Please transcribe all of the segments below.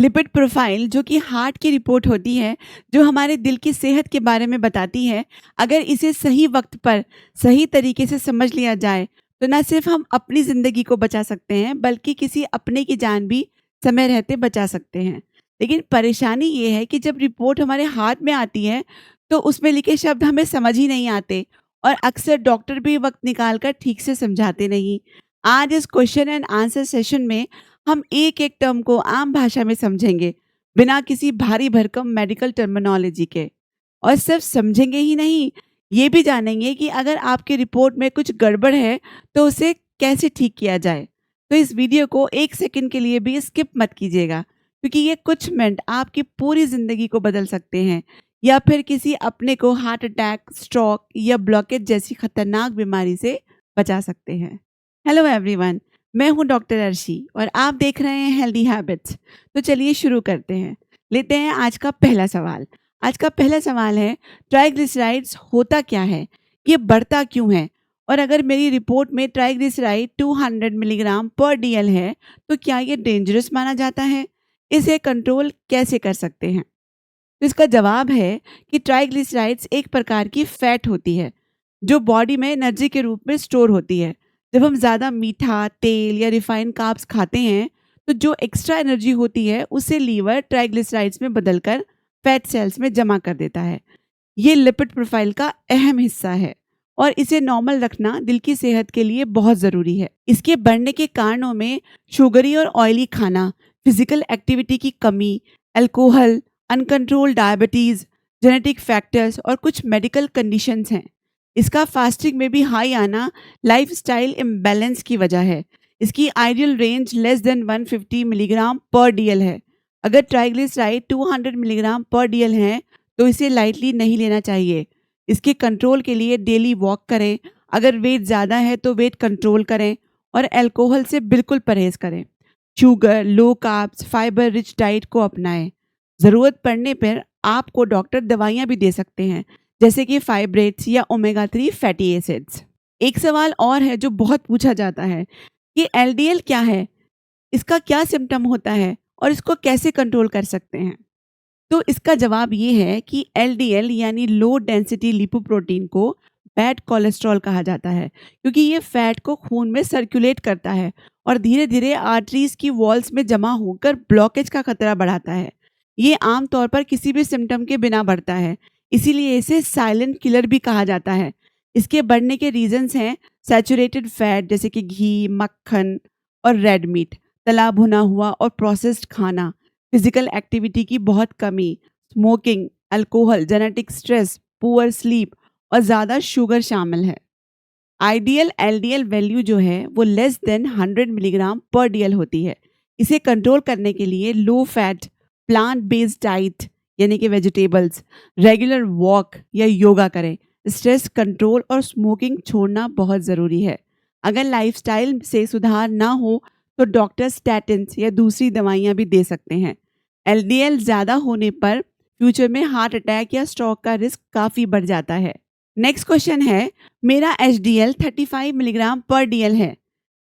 Lipid profile जो कि heart की रिपोर्ट होती है, जो हमारे दिल की सेहत के बारे में बताती है, अगर इसे सही वक्त पर सही तरीके से समझ लिया जाए, तो ना सिर्फ हम अपनी ज़िंदगी को बचा सकते हैं, बल्कि किसी अपने की जान भी समय रहते बचा सकते हैं। लेकिन परेशानी ये है कि जब रिपोर्ट हमारे हाथ में आती है, तो उसमें लिखे शब्द हमें समझ ही नहीं आते और अक्सर डॉक्टर भी वक्त निकाल कर ठीक से समझाते नहीं। आज इस क्वेश्चन एंड आंसर सेशन में हम एक-एक टर्म को आम भाषा में समझेंगे, बिना किसी भारी भरकम मेडिकल टर्मिनोलॉजी के। और सिर्फ समझेंगे ही नहीं, ये भी जानेंगे कि अगर आपकी रिपोर्ट में कुछ गड़बड़ है, तो उसे कैसे ठीक किया जाए। तो इस वीडियो को 1 सेकंड के लिए भी स्किप मत कीजिएगा, क्योंकि ये कुछ मिनट आपकी पूरी ज़िंदगी को बदल सकते हैं या फिर किसी अपने को हार्ट अटैक, स्ट्रोक या ब्लॉकेज जैसी खतरनाक बीमारी से बचा सकते हैं। हेलो एवरीवन, मैं हूं डॉक्टर अर्शी और आप देख रहे हैं हेल्दी हैबिट्स। तो चलिए शुरू करते हैं। लेते हैं आज का पहला सवाल। आज का पहला सवाल है, ट्राइग्लिसराइड्स होता क्या है, ये बढ़ता क्यों है, और अगर मेरी रिपोर्ट में ट्राइग्लिसराइड 200 मिलीग्राम पर डीएल है, तो क्या ये डेंजरस माना जाता है? इसे कंट्रोल कैसे कर सकते हैं? तो इसका जवाब है कि ट्राइग्लिसराइड्स एक प्रकार की फैट होती है, जो बॉडी में एनर्जी के रूप में स्टोर होती है। जब हम ज़्यादा मीठा, तेल या रिफाइंड कार्ब्स खाते हैं, तो जो एक्स्ट्रा एनर्जी होती है, उसे लीवर ट्राइग्लिसराइड्स में बदलकर फैट सेल्स में जमा कर देता है। ये लिपिड प्रोफाइल का अहम हिस्सा है और इसे नॉर्मल रखना दिल की सेहत के लिए बहुत ज़रूरी है। इसके बढ़ने के कारणों में शुगरी और ऑयली खाना, फिजिकल एक्टिविटी की कमी, alcohol, uncontrolled diabetes, genetic factors और कुछ मेडिकल कंडीशंस हैं। इसका फास्टिंग में भी हाई आना लाइफस्टाइल इम्बैलेंस की वजह है। इसकी ideal range less than 150 milligram per DL है। अगर ट्राइग्लिसराइड 200 मिलीग्राम पर डीएल है, तो इसे लाइटली नहीं लेना चाहिए। इसके कंट्रोल के लिए डेली वॉक करें, अगर वेट ज़्यादा है तो वेट कंट्रोल करें और अल्कोहल से बिल्कुल परहेज़ करें। Sugar, low carbs, fibre rich diet को अपनाएं। ज़रूरत पड़ने पर आपको डॉक्टर दवाइयाँ भी दे सकते हैं, जैसे कि फाइब्रेट्स या ओमेगा 3 फैटी एसिड्स। एक सवाल और है जो बहुत पूछा जाता है कि एलडीएल क्या है? इसका क्या सिम्पटम होता है और इसको कैसे कंट्रोल कर सकते हैं? तो इसका जवाब ये है कि एलडीएल यानी लो डेंसिटी लिपोप्रोटीन को बैड कोलेस्ट्रॉल कहा जाता है, क्योंकि ये फैट को खून में सर्कुलेट करता है और धीरे धीरे आर्टरीज की वॉल्स में जमा होकर ब्लॉकेज का खतरा बढ़ाता है। ये आमतौर पर किसी भी सिम्टम के बिना बढ़ता है, इसीलिए इसे साइलेंट किलर भी कहा जाता है। इसके बढ़ने के रीजंस हैं सैचुरेटेड फैट जैसे कि घी, मक्खन और रेड मीट, तला भुना हुआ और प्रोसेस्ड खाना, फिजिकल एक्टिविटी की बहुत कमी, smoking, alcohol, genetic stress, poor sleep और ज़्यादा शुगर शामिल है। आइडियल एलडीएल वैल्यू जो है वो less than 100 milligram per dL होती है। इसे कंट्रोल करने के लिए low fat, plant based diet यानी कि वेजिटेबल्स, रेगुलर वॉक या योगा करें। स्ट्रेस कंट्रोल और स्मोकिंग छोड़ना बहुत ज़रूरी है। अगर लाइफस्टाइल से सुधार ना हो, तो डॉक्टर स्टैटिन्स या दूसरी दवाइयाँ भी दे सकते हैं। एलडीएल ज़्यादा होने पर फ्यूचर में हार्ट अटैक या स्ट्रोक का रिस्क काफ़ी बढ़ जाता है। नेक्स्ट क्वेश्चन है, मेरा एचडीएल 35 मिलीग्राम पर डीएल है,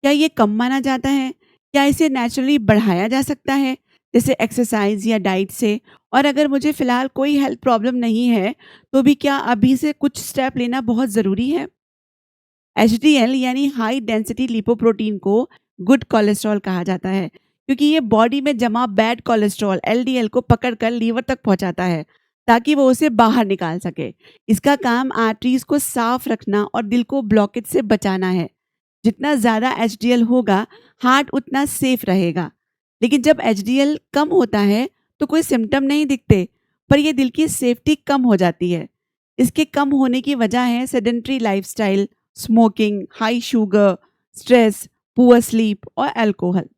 क्या ये कम माना जाता है? क्या इसे नेचुरली बढ़ाया जा सकता है, जैसे एक्सरसाइज या डाइट से? और अगर मुझे फ़िलहाल कोई हेल्थ प्रॉब्लम नहीं है, तो भी क्या अभी से कुछ स्टेप लेना बहुत ज़रूरी है? एचडीएल यानी हाई डेंसिटी लिपोप्रोटीन को गुड कोलेस्ट्रॉल कहा जाता है, क्योंकि ये बॉडी में जमा बैड कोलेस्ट्रॉल एलडीएल को पकड़कर लीवर तक पहुंचाता है, ताकि वो उसे बाहर निकाल सके। इसका काम आर्टरीज को साफ रखना और दिल को ब्लॉकेज से बचाना है। जितना ज़्यादा एचडीएल होगा, हार्ट उतना सेफ रहेगा। लेकिन जब एचडीएल कम होता है, तो कोई सिम्टम नहीं दिखते, पर यह दिल की सेफ्टी कम हो जाती है। इसके कम होने की वजह है sedentary lifestyle, smoking, high sugar, stress, poor sleep और अल्कोहल।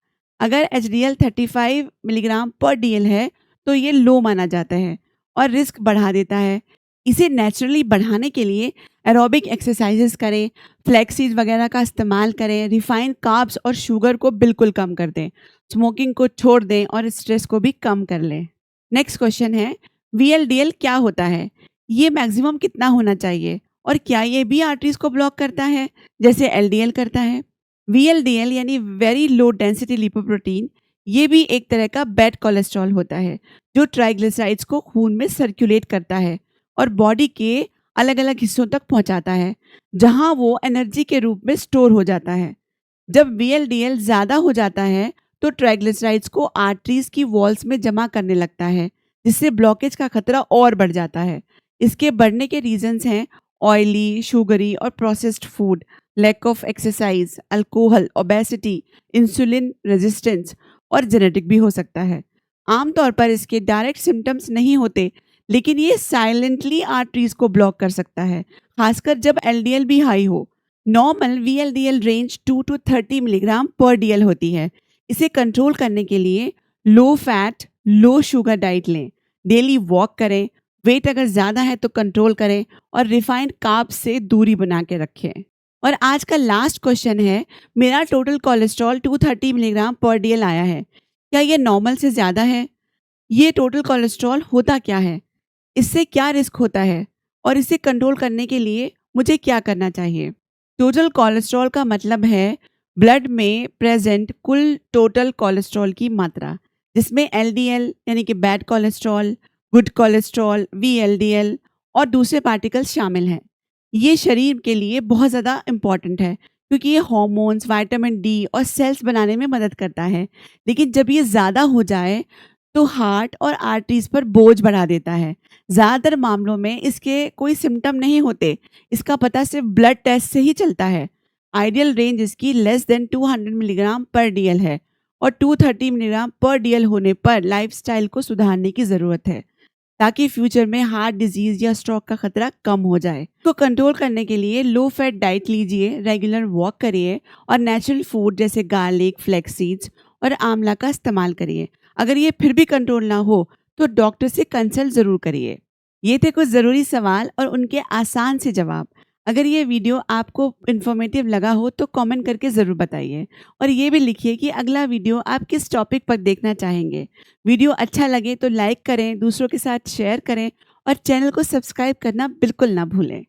अगर एचडीएल 35 मिलीग्राम पर डीएल है, तो ये लो माना जाता है और रिस्क बढ़ा देता है। इसे नेचुरली बढ़ाने के लिए एरोबिक एक्सरसाइजेस करें, फ्लैक्सीड वगैरह का इस्तेमाल करें, रिफाइंड कार्ब्स और शुगर को बिल्कुल कम कर दें, स्मोकिंग को छोड़ दें और स्ट्रेस को भी कम कर लें। नेक्स्ट क्वेश्चन है, वीएलडीएल क्या होता है? ये मैक्सिमम कितना होना चाहिए और क्या ये भी आर्टरीज को ब्लॉक करता है जैसे एलडीएल करता है? वीएलडीएल यानी वेरी लो डेंसिटी लिपोप्रोटीन, ये भी एक तरह का बैड कोलेस्ट्रॉल होता है जो ट्राइग्लिसराइड्स को खून में सर्कुलेट करता है और बॉडी के अलग-अलग हिस्सों तक पहुंचाता है, जहां वो एनर्जी के रूप में स्टोर हो जाता है। जब वीएलडीएल ज़्यादा हो जाता है, तो ट्राइग्लिसराइड्स को आर्टरीज की वॉल्स में जमा करने लगता है, जिससे ब्लॉकेज का खतरा और बढ़ जाता है। इसके बढ़ने के रीजंस हैं ऑयली, शुगरी और processed food, lack of exercise, alcohol, obesity, insulin resistance और जेनेटिक भी हो सकता है। आमतौर पर इसके डायरेक्ट सिम्टम्स नहीं होते, लेकिन ये साइलेंटली आर्टरीज को ब्लॉक कर सकता है, खासकर जब एलडीएल भी हाई हो। Normal VLDL range 2 to 30 milligram per dL होती है। इसे कंट्रोल करने के लिए low fat, low sugar diet लें, डेली वॉक करें, वेट अगर ज़्यादा है तो कंट्रोल करें और रिफाइंड कार्ब्स से दूरी बना के रखें। और आज का लास्ट क्वेश्चन है, मेरा total cholesterol 230 milligram per DL आया है, क्या ये नॉर्मल से ज़्यादा है? ये टोटल कोलेस्ट्रॉल होता क्या है? इससे क्या रिस्क होता है और इसे कंट्रोल करने के लिए मुझे क्या करना चाहिए? टोटल कोलेस्ट्रॉल का मतलब है ब्लड में प्रेजेंट कुल टोटल कोलेस्ट्रॉल की मात्रा, जिसमें एलडीएल यानी कि bad cholesterol, good cholesterol, VLDL और दूसरे पार्टिकल्स शामिल हैं। ये शरीर के लिए बहुत ज़्यादा इम्पॉर्टेंट है, क्योंकि ये हार्मोन्स, विटामिन डी और सेल्स बनाने में मदद करता है। लेकिन जब ये ज़्यादा हो जाए तो हार्ट और आर्टरीज पर बोझ बढ़ा देता है। ज़्यादातर मामलों में इसके कोई सिम्टम नहीं होते, इसका पता सिर्फ ब्लड टेस्ट से ही चलता है। आइडियल रेंज इसकी less than 200 milligram per DL है और 230 मिलीग्राम पर डीएल होने पर लाइफस्टाइल को सुधारने की ज़रूरत है, ताकि फ्यूचर में हार्ट डिजीज या स्ट्रोक का खतरा कम हो जाए। तो कंट्रोल करने के लिए लो फैट डाइट लीजिए, रेगुलर वॉक करिए और नेचुरल फूड जैसे गार्लिक, फ्लैक्स सीड्स और आंवला का इस्तेमाल करिए। अगर ये फिर भी कंट्रोल ना हो तो डॉक्टर से कंसल्ट ज़रूर करिए। ये थे कुछ ज़रूरी सवाल और उनके आसान से जवाब। अगर ये वीडियो आपको इन्फॉर्मेटिव लगा हो तो कमेंट करके ज़रूर बताइए और ये भी लिखिए कि अगला वीडियो आप किस टॉपिक पर देखना चाहेंगे। वीडियो अच्छा लगे तो लाइक करें, दूसरों के साथ शेयर करें और चैनल को सब्सक्राइब करना बिल्कुल ना भूलें।